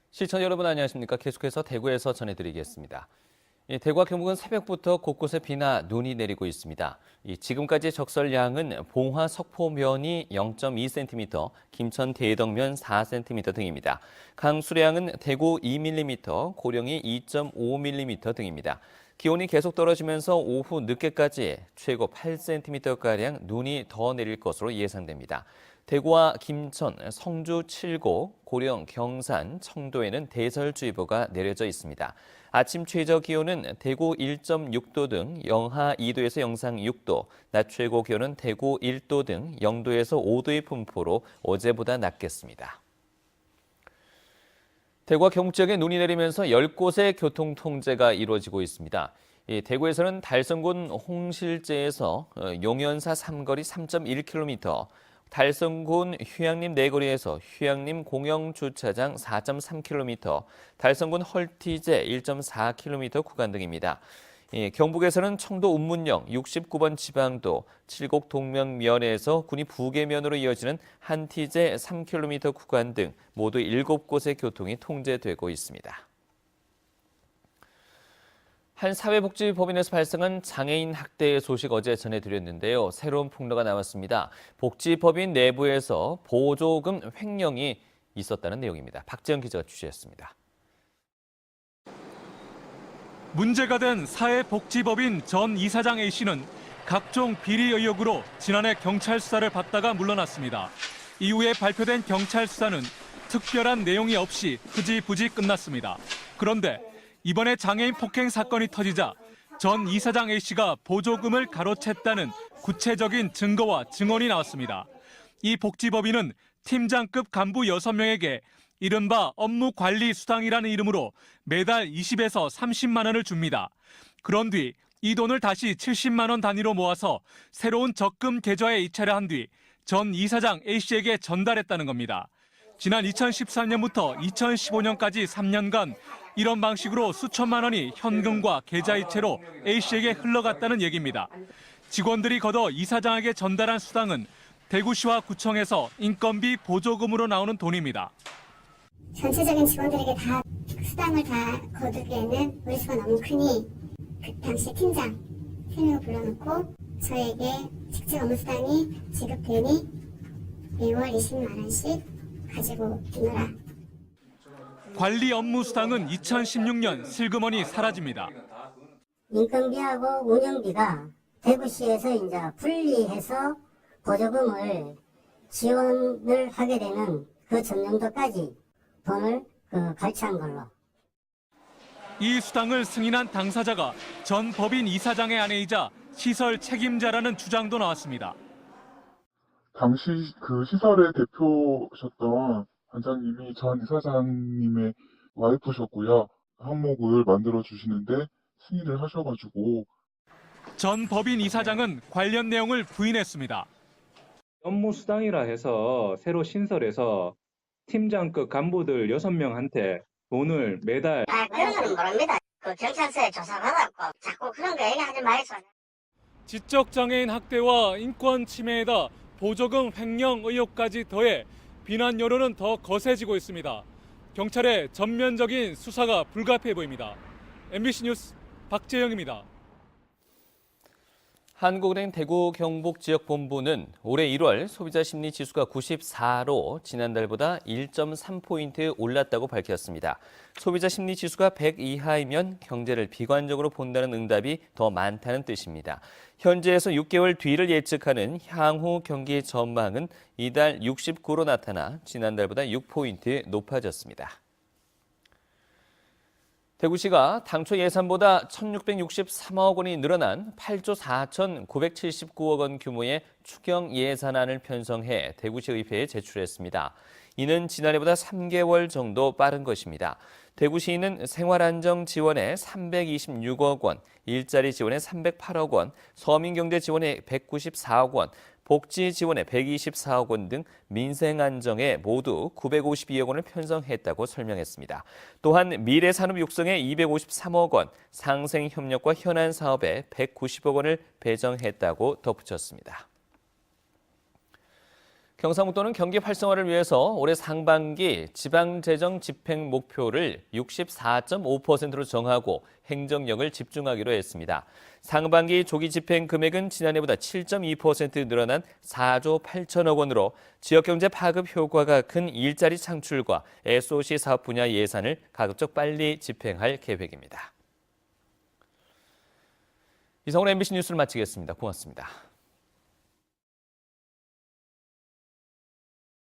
시청자 여러분 안녕하십니까? 계속해서 대구에서 전해드리겠습니다. 대구와 경북은 새벽부터 곳곳에 비나 눈이 내리고 있습니다. 지금까지 적설량은 봉화 석포면이 0.2cm, 김천 대덕면 4cm 등입니다. 강수량은 대구 2mm, 고령이 2.5mm 등입니다. 기온이 계속 떨어지면서 오후 늦게까지 최고 8cm가량 눈이 더 내릴 것으로 예상됩니다. 대구와 김천, 성주 7고, 고령, 경산, 청도에는 대설주의보가 내려져 있습니다. 아침 최저 기온은 대구 1.6도 등 영하 2도에서 영상 6도, 낮 최고 기온은 대구 1도 등 0도에서 5도의 분포로 어제보다 낮겠습니다. 대구와 경북 지역에 눈이 내리면서 10곳의 교통 통제가 이루어지고 있습니다. 대구에서는 달성군 홍실제에서 용연사 삼거리 3.1km, 달성군 휴양림 내거리에서 휴양림 공영주차장 4.3km, 달성군 헐티제 1.4km 구간 등입니다. 경북에서는 청도 운문역 69번 지방도, 칠곡 동명면에서 군이 부계면으로 이어지는 한티제 3km 구간 등 모두 7곳의 교통이 통제되고 있습니다. 한 사회복지법인에서 발생한 장애인 학대의 소식 어제 전해드렸는데요. 새로운 폭로가 나왔습니다. 복지법인 내부에서 보조금 횡령이 있었다는 내용입니다. 박재영 기자가 취재했습니다. 문제가 된 사회복지법인 전 이사장 A씨는 각종 비리 의혹으로 지난해 경찰 수사를 받다가 물러났습니다. 이후에 발표된 경찰 수사는 특별한 내용이 없이 흐지부지 끝났습니다. 그런데 이번에 장애인 폭행 사건이 터지자 전 이사장 A씨가 보조금을 가로챘다는 구체적인 증거와 증언이 나왔습니다. 이 복지법인은 팀장급 간부 6명에게 이른바 업무관리 수당이라는 이름으로 매달 20에서 30만 원을 줍니다. 그런 뒤 이 돈을 다시 70만 원 단위로 모아서 새로운 적금 계좌에 이체를 한 뒤 전 이사장 A씨에게 전달했다는 겁니다. 지난 2013년부터 2015년까지 3년간 이런 방식으로 수천만 원이 현금과 계좌이체로 A씨에게 흘러갔다는 얘기입니다. 직원들이 걷어 이사장에게 전달한 수당은 대구시와 구청에서 인건비 보조금으로 나오는 돈입니다. 전체적인 직원들에게 다 수당을 다 거두기에는 무리수가 너무 크니 그 당시 팀장 3명을 불러놓고 저에게 직책 업무 수당이 지급되니 매월 20만 원씩 가지고 있노라. 관리 업무 수당은 2016년 슬그머니 사라집니다. 인건비하고 운영비가 대구시에서 이제 분리해서 보조금을 지원을 하게 되는 그 전년도까지 돈을 갈취한 걸로. 이 수당을 승인한 당사자가 전 법인 이사장의 아내이자 시설 책임자라는 주장도 나왔습니다. 당시 그 시설의 대표셨던 관장님이 전 이사장님의 와이프셨고요. 항목을 만들어 주시는데 승인을 하셔가지고. 전 법인 이사장은 관련 내용을 부인했습니다. 업무 수당이라 해서 새로 신설해서 팀장급 간부들 6명한테 돈을 매달. 그런 거는 모릅니다. 그 경찰서에 조사받았고 자꾸 그런 거 얘기하지 마세요. 지적장애인 학대와 인권 침해에다 보조금 횡령 의혹까지 더해 비난 여론은 더 거세지고 있습니다. 경찰의 전면적인 수사가 불가피해 보입니다. MBC 뉴스 박재영입니다. 한국은행 대구 경북 지역본부는 올해 1월 소비자 심리 지수가 94로 지난달보다 1.3포인트 올랐다고 밝혔습니다. 소비자 심리 지수가 100 이하이면 경제를 비관적으로 본다는 응답이 더 많다는 뜻입니다. 현재에서 6개월 뒤를 예측하는 향후 경기 전망은 이달 69로 나타나 지난달보다 6포인트 높아졌습니다. 대구시가 당초 예산보다 1,663억 원이 늘어난 8조 4,979억 원 규모의 추경 예산안을 편성해 대구시 의회에 제출했습니다. 이는 지난해보다 3개월 정도 빠른 것입니다. 대구시는 생활안정 지원에 326억 원, 일자리 지원에 308억 원, 서민경제 지원에 194억 원, 복지 지원에 124억 원 등 민생 안정에 모두 952억 원을 편성했다고 설명했습니다. 또한 미래 산업 육성에 253억 원, 상생 협력과 현안 사업에 190억 원을 배정했다고 덧붙였습니다. 경상북도는 경기 활성화를 위해서 올해 상반기 지방재정 집행 목표를 64.5%로 정하고 행정력을 집중하기로 했습니다. 상반기 조기 집행 금액은 지난해보다 7.2% 늘어난 4조 8천억 원으로 지역경제 파급 효과가 큰 일자리 창출과 SOC 사업 분야 예산을 가급적 빨리 집행할 계획입니다. 이상으로 MBC 뉴스를 마치겠습니다. 고맙습니다.